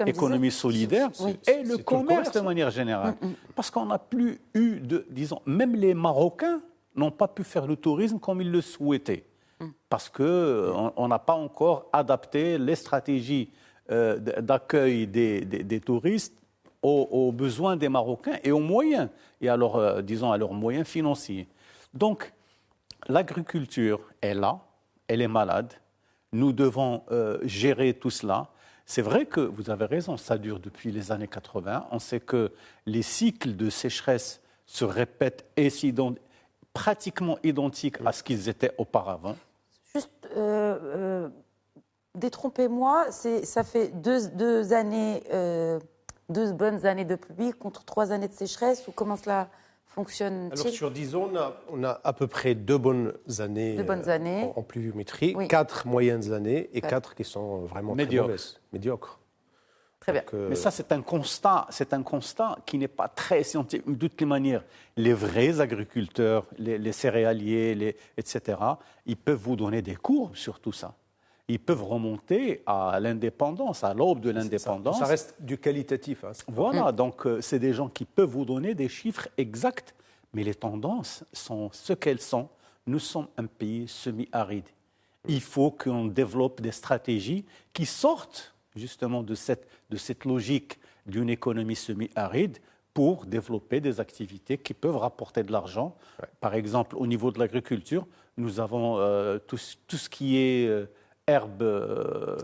économie solidaire et le commerce de manière générale. Parce qu'on n'a plus eu disons, même les Marocains n'ont pas pu faire le tourisme comme ils le souhaitaient. Parce qu'on n'a pas encore adapté les stratégies d'accueil des touristes aux besoins des Marocains et aux moyens, et à leurs moyens financiers. Donc, l'agriculture est là, elle est malade. Nous devons gérer tout cela. C'est vrai que vous avez raison, ça dure depuis les années 80. On sait que les cycles de sécheresse se répètent et pratiquement identiques à ce qu'ils étaient auparavant. Juste, détrompez-moi, ça fait deux bonnes années de pluie contre 3 années de sécheresse, ou comment cela fonctionne-t-il ? Alors sur 10 ans, on a à peu près 2 bonnes années, en pluviométrie, 4 moyennes années et 4 qui sont vraiment médiocres. Très bien. Mais ça, c'est un constat qui n'est pas très scientifique. De toutes les manières, les vrais agriculteurs, les céréaliers, etc., ils peuvent vous donner des cours sur tout ça. Ils peuvent remonter à l'indépendance, à l'aube de l'indépendance. Ça reste du qualitatif. Voilà, donc c'est des gens qui peuvent vous donner des chiffres exacts, mais les tendances sont ce qu'elles sont. Nous sommes un pays semi-aride. Il faut qu'on développe des stratégies qui sortent justement de cette logique d'une économie semi-aride pour développer des activités qui peuvent rapporter de l'argent. Ouais. Par exemple, au niveau de l'agriculture, nous avons tout ce qui est herbes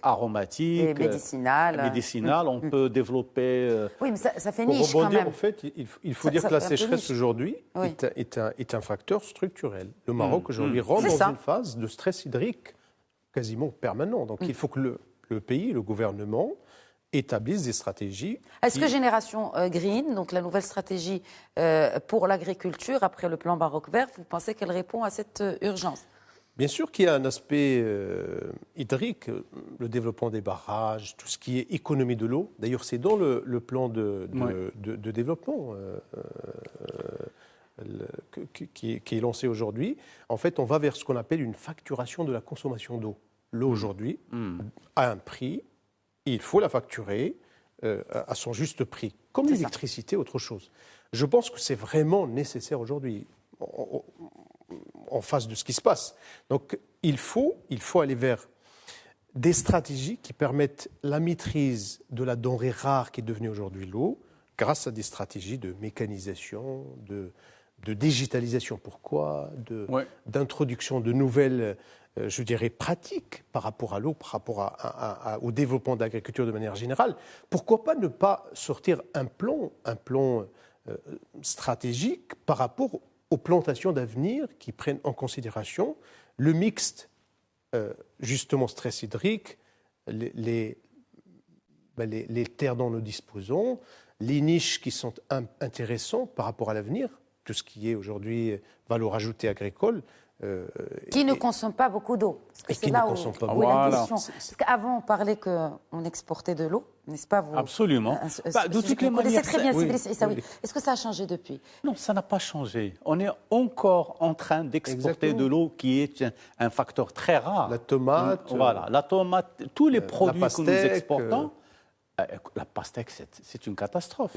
aromatiques et médicinales. On peut développer... oui, mais ça fait niche quand même. En fait, il faut dire que la sécheresse aujourd'hui est un facteur structurel. Le Maroc aujourd'hui rentre dans une phase de stress hydrique quasiment permanent. Donc il faut que le pays, le gouvernement, établissent des stratégies. Est-ce que Génération Green, donc la nouvelle stratégie pour l'agriculture après le plan Maroc Vert, vous pensez qu'elle répond à cette urgence ? Bien sûr qu'il y a un aspect hydrique, le développement des barrages, tout ce qui est économie de l'eau. D'ailleurs, c'est dans le plan de développement qui est lancé aujourd'hui, en fait, on va vers ce qu'on appelle une facturation de la consommation d'eau. L'eau aujourd'hui a un prix, il faut la facturer à son juste prix, comme l'électricité, autre chose. Je pense que c'est vraiment nécessaire aujourd'hui, en face de ce qui se passe. Donc, il faut aller vers des stratégies qui permettent la maîtrise de la denrée rare qui est devenue aujourd'hui l'eau, grâce à des stratégies de mécanisation, de digitalisation. Pourquoi d'introduction de nouvelles, je dirais, pratiques par rapport à l'eau, par rapport au développement de l'agriculture de manière générale. Pourquoi pas ne pas sortir un plan stratégique par rapport aux plantations d'avenir qui prennent en considération le mixte, justement, stress hydrique, les terres dont nous disposons, les niches qui sont intéressantes par rapport à l'avenir, tout ce qui est aujourd'hui valeur ajoutée agricole. Qui ne consomme pas beaucoup d'eau. Et qui ne consomme pas beaucoup d'eau. Parce qu'avant, on parlait qu'on exportait de l'eau, n'est-ce pas vous? Absolument. De toutes les manières. Très bien, Est-ce que ça a changé depuis? Non, ça n'a pas changé. On est encore en train d'exporter de l'eau qui est un facteur très rare. La tomate. Voilà, la tomate, tous les produits que nous exportons. La pastèque, c'est une catastrophe.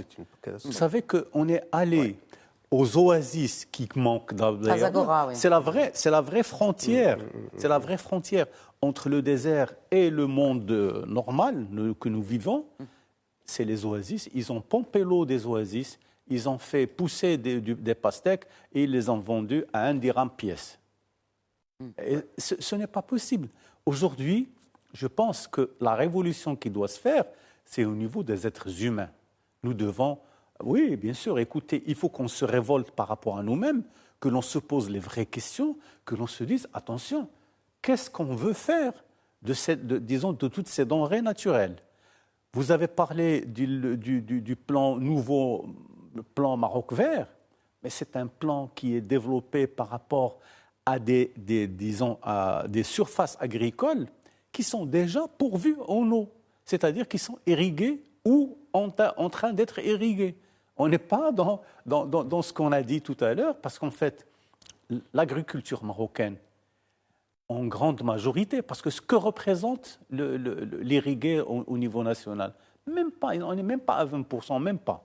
Vous savez qu'on est allé aux oasis qui manquent d'ailleurs. C'est la vraie frontière. C'est la vraie frontière entre le désert et le monde normal que nous vivons. C'est les oasis. Ils ont pompé l'eau des oasis, ils ont fait pousser des pastèques et ils les ont vendues à 1 dirham pièce. Et ce n'est pas possible. Aujourd'hui, je pense que la révolution qui doit se faire, c'est au niveau des êtres humains. Nous devons, oui, bien sûr, écoutez, il faut qu'on se révolte par rapport à nous-mêmes, que l'on se pose les vraies questions, que l'on se dise, attention, qu'est-ce qu'on veut faire de toutes ces denrées naturelles? Vous avez parlé du plan nouveau, le plan Maroc vert, mais c'est un plan qui est développé par rapport à des surfaces agricoles qui sont déjà pourvues en eau, c'est-à-dire qui sont irriguées ou en train d'être irriguées. On n'est pas dans ce qu'on a dit tout à l'heure, parce qu'en fait, l'agriculture marocaine, en grande majorité, parce que ce que représente l'irrigué au niveau national, même pas, on n'est même pas à 20%, même pas.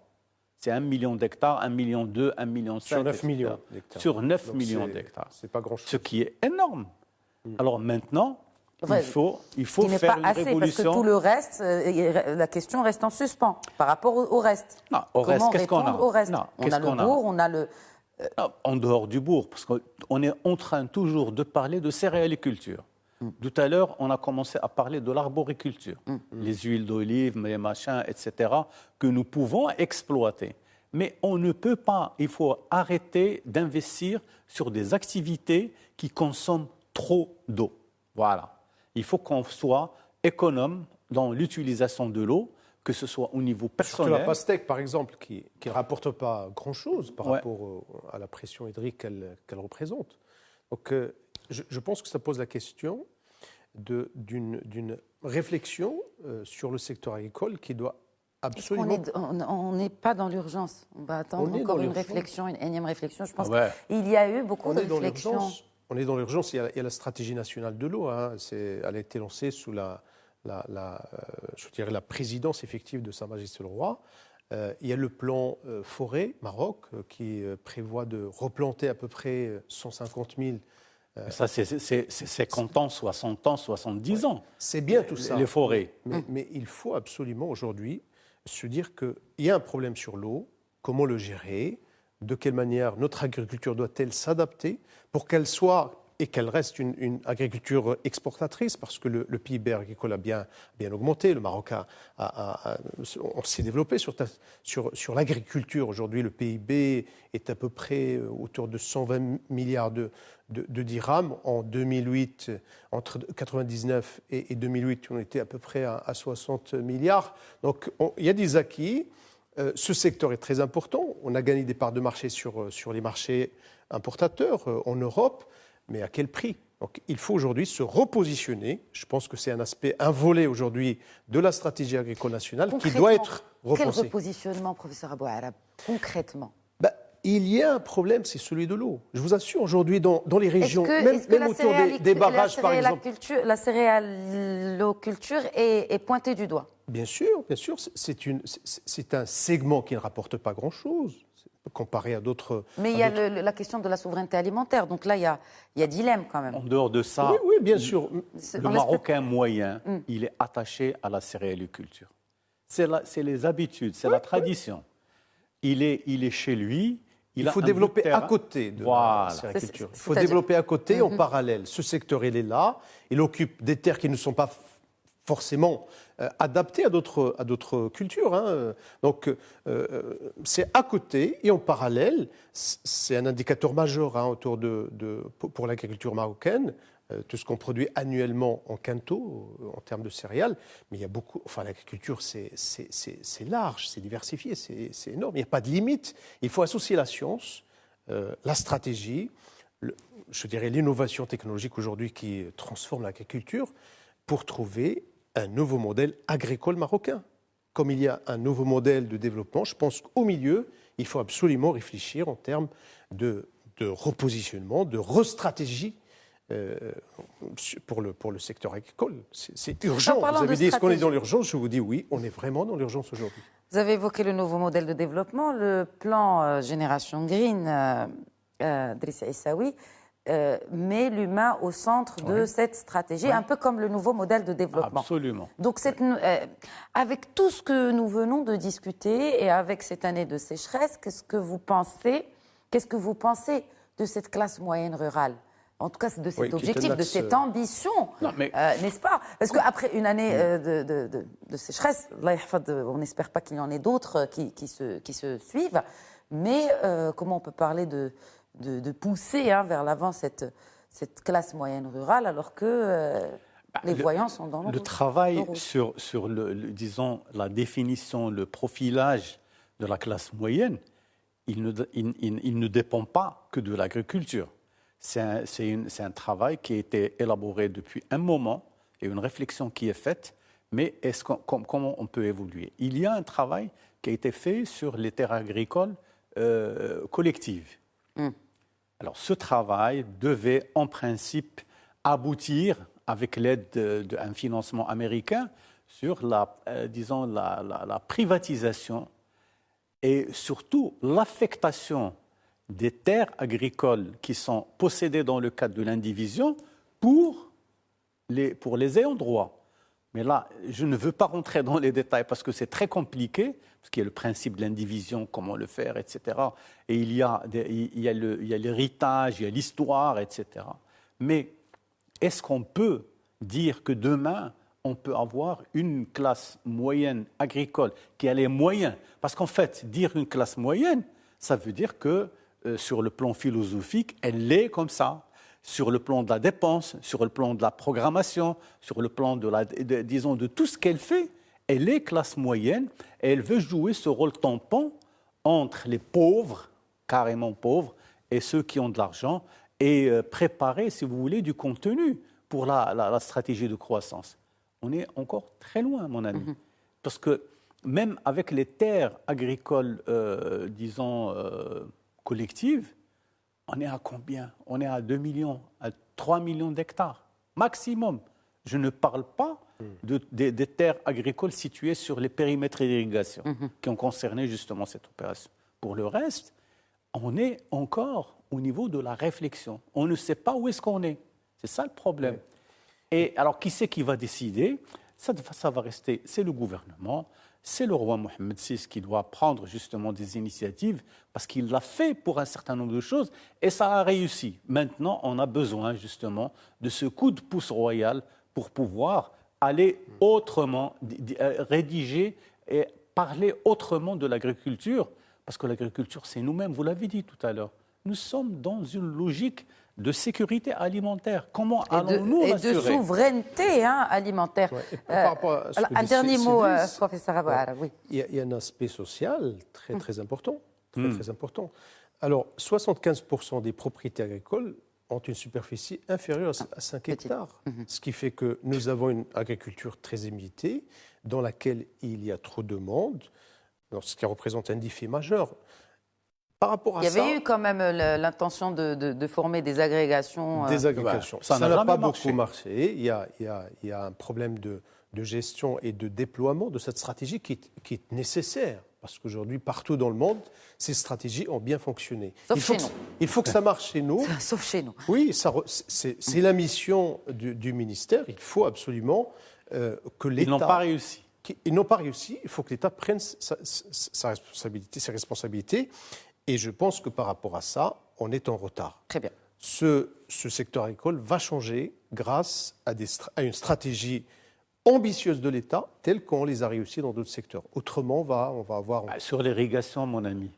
C'est 1 million d'hectares, 1,2 million, 1,5 million. Sur 9 millions d'hectares. Sur 9 millions d'hectares. C'est pas grand-chose. Ce qui est énorme. Alors maintenant, il faut faire une assez, révolution. Parce que tout le reste, la question reste en suspens par rapport au reste. Non, au reste, qu'est-ce qu'on a? Au reste. On a le bourg, on a le... En dehors du bourg, parce qu'on est en train toujours de parler de céréaliculture. Tout à l'heure, on a commencé à parler de l'arboriculture, les huiles d'olive, les machins, etc., que nous pouvons exploiter. Mais on ne peut pas, il faut arrêter d'investir sur des activités qui consomment trop d'eau. Voilà. Il faut qu'on soit économe dans l'utilisation de l'eau, que ce soit au niveau personnel. Surtout la pastèque, par exemple, qui ne rapporte pas grand-chose par rapport à la pression hydrique qu'elle représente. Donc, je pense que ça pose la question d'une réflexion sur le secteur agricole qui doit absolument... On n'est pas dans l'urgence. On va attendre encore une réflexion, une énième réflexion. Je pense qu'il y a eu beaucoup de réflexions. On est dans l'urgence. Il y a la stratégie nationale de l'eau. Hein. Elle a été lancée sous la présidence effective de Sa Majesté le Roi. Il y a le plan forêt Maroc qui prévoit de replanter à peu près 150 000. Ça, c'est 50 ans, 60 ans, 70 ans. C'est bien tout ça. Les forêts. Mais il faut absolument aujourd'hui se dire qu'il y a un problème sur l'eau, comment le gérer, de quelle manière notre agriculture doit-elle s'adapter pour qu'elle soit et qu'elle reste une agriculture exportatrice, parce que le PIB agricole a bien augmenté. Le Maroc on s'est développé sur l'agriculture. Aujourd'hui, le PIB est à peu près autour de 120 milliards de dirhams. En 2008, entre 1999 et 2008, on était à peu près à 60 milliards. Donc, il y a des acquis. Ce secteur est très important. On a gagné des parts de marché sur les marchés importateurs en Europe. Mais à quel prix? Donc, il faut aujourd'hui se repositionner. Je pense que c'est un volet aujourd'hui de la stratégie agricole nationale qui doit être repensé. Quel repositionnement, professeur Abou Arab, concrètement? il y a un problème, c'est celui de l'eau. Je vous assure, aujourd'hui, dans les régions, est-ce que même autour des barrages, par exemple. La céréaloculture est pointée du doigt? Bien sûr, c'est un segment qui ne rapporte pas grand-chose, comparé à d'autres... Mais il y a la question de la souveraineté alimentaire, donc là, il y a dilemme quand même. En dehors de ça, oui, bien sûr. Le Marocain moyen, il est attaché à la céréaliculture. C'est les habitudes, c'est la tradition. Il est chez lui. Il faut développer à côté de la céréaliculture. Il faut développer à côté, en parallèle. Ce secteur, il est là. Il occupe des terres qui ne sont pas forcément adaptées à d'autres cultures. Hein. Donc, c'est à côté et en parallèle. C'est un indicateur majeur pour l'agriculture marocaine. Tout ce qu'on produit annuellement en quinto, en termes de céréales. Mais il y a beaucoup... Enfin, l'agriculture, c'est large, c'est diversifié, c'est énorme. Il n'y a pas de limite. Il faut associer la science, la stratégie, je dirais l'innovation technologique aujourd'hui qui transforme l'agriculture pour trouver un nouveau modèle agricole marocain. Comme il y a un nouveau modèle de développement, je pense qu'au milieu, il faut absolument réfléchir en termes de repositionnement, de restratégie pour le secteur agricole. C'est urgent. Vous avez dit, est-ce qu'on est dans l'urgence? Je vous dis oui, on est vraiment dans l'urgence aujourd'hui. Vous avez évoqué le nouveau modèle de développement, le plan Génération Green d'Idrissa Essaoui met l'humain au centre de cette stratégie, un peu comme le nouveau modèle de développement. Absolument. Donc, avec tout ce que nous venons de discuter et avec cette année de sécheresse, qu'est-ce que vous pensez de cette classe moyenne rurale? En tout cas, de cet objectif, de cette ambition, n'est-ce pas? Parce qu'après une année de sécheresse, on n'espère pas qu'il y en ait d'autres qui se suivent, mais comment on peut parler de pousser vers l'avant cette classe moyenne rurale alors que les voyants sont dans l'eau? Le travail sur disons, la définition, le profilage de la classe moyenne, il ne dépend pas que de l'agriculture. C'est un travail qui a été élaboré depuis un moment et une réflexion qui est faite, mais comment on peut évoluer? Il y a un travail qui a été fait sur les terres agricoles collectives. Alors, ce travail devait en principe aboutir, avec l'aide d'un financement américain, sur la privatisation et surtout l'affectation des terres agricoles qui sont possédées dans le cadre de l'indivision pour les ayants droit. Mais là, je ne veux pas rentrer dans les détails parce que c'est très compliqué, parce qu'il y a le principe de l'indivision, comment le faire, etc. Et il y a l'héritage, il y a l'histoire, etc. Mais est-ce qu'on peut dire que demain, on peut avoir une classe moyenne agricole qui a les moyens? Parce qu'en fait, dire une classe moyenne, ça veut dire que sur le plan philosophique, elle est comme ça. Sur le plan de la dépense, sur le plan de la programmation, sur le plan de tout ce qu'elle fait, elle est classe moyenne et elle veut jouer ce rôle tampon entre les pauvres, carrément pauvres, et ceux qui ont de l'argent et préparer, si vous voulez, du contenu pour la stratégie de croissance. On est encore très loin, mon ami. Parce que même avec les terres agricoles, collectives, on est à combien? On est à 2 millions, à 3 millions d'hectares, maximum. Je ne parle pas des terres agricoles situées sur les périmètres d'irrigation qui ont concerné justement cette opération. Pour le reste, on est encore au niveau de la réflexion. On ne sait pas où est-ce qu'on est. C'est ça le problème. Et alors, qui c'est qui va décider? Ça va rester, c'est le gouvernement, c'est le roi Mohamed VI qui doit prendre justement des initiatives parce qu'il l'a fait pour un certain nombre de choses et ça a réussi. Maintenant, on a besoin justement de ce coup de pouce royal pour pouvoir aller autrement, rédiger et parler autrement de l'agriculture parce que l'agriculture, c'est nous-mêmes, vous l'avez dit tout à l'heure. Nous sommes dans une logique de sécurité alimentaire. Comment allons-nous l'assurer? Et de souveraineté alimentaire. Par rapport à ce que un dernier mot, professeur Abouara. Oui. Il y a un aspect social très important. Très important. Alors, 75% des propriétés agricoles ont une superficie inférieure à 5 hectares. Ce qui fait que nous avons une agriculture très imitée, dans laquelle il y a trop de monde, ce qui représente un défi majeur. Par rapport à Il y ça, avait eu quand même l'intention de former des agrégations. des agrégations. ça Ça n'a n'a pas jamais marché. beaucoup marché. Il y a un problème de gestion et de déploiement de cette stratégie qui est nécessaire. Parce qu'aujourd'hui, partout dans le monde, ces stratégies ont bien fonctionné. Sauf chez nous. Il faut que ça marche chez nous. Sauf chez nous. Oui, c'est la mission du ministère. Il faut absolument que l'État... Ils n'ont pas réussi. Ils n'ont pas réussi. Il faut que l'État prenne sa responsabilité, ses responsabilités. Et je pense que par rapport à ça, on est en retard. Très bien. Ce secteur agricole va changer grâce à une stratégie ambitieuse de l'État, telle qu'on les a réussis dans d'autres secteurs. Autrement, on va avoir... Sur l'irrigation, mon ami.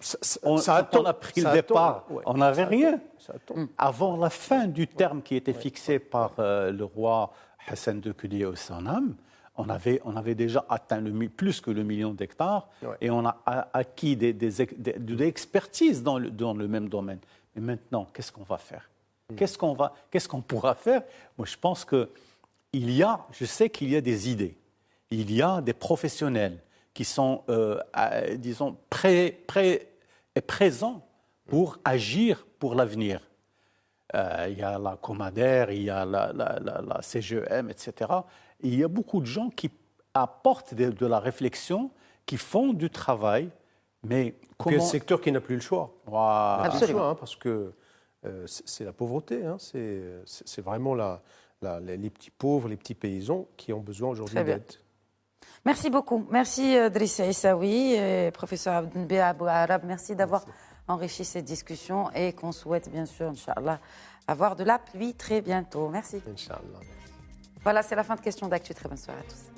Ça Quand on a pris le départ, ouais. on n'avait rien. Ça attend. Avant la fin du terme qui était fixé par le roi Hassan II, que Dieu ait son âme, on avait déjà atteint plus que le million d'hectares, Ouais. et on a acquis de l'expertise dans le même domaine. Mais maintenant, qu'est-ce qu'on va faire? Qu'est-ce qu'on pourra faire? Moi, je pense je sais qu'il y a des idées. Il y a des professionnels qui sont, disons, présents pour agir pour l'avenir. Il y a la Comader, il y a la CGEM, etc. Et il y a beaucoup de gens qui apportent de la réflexion, qui font du travail, mais Il y a un secteur qui n'a plus le choix. Voilà. Il n'a plus le Absolument. choix, parce que c'est la pauvreté. C'est vraiment les petits pauvres, les petits paysans qui ont besoin aujourd'hui Très bien. d'aide. Merci beaucoup. Merci Driss Aissaoui, professeur Abdelnbé Abou Arab. Merci d'avoir enrichi cette discussion et qu'on souhaite bien sûr, Inch'Allah, avoir de la pluie très bientôt. Merci. Inch'Allah. Voilà, c'est la fin de Questions d'actu. Très bonne soirée à tous.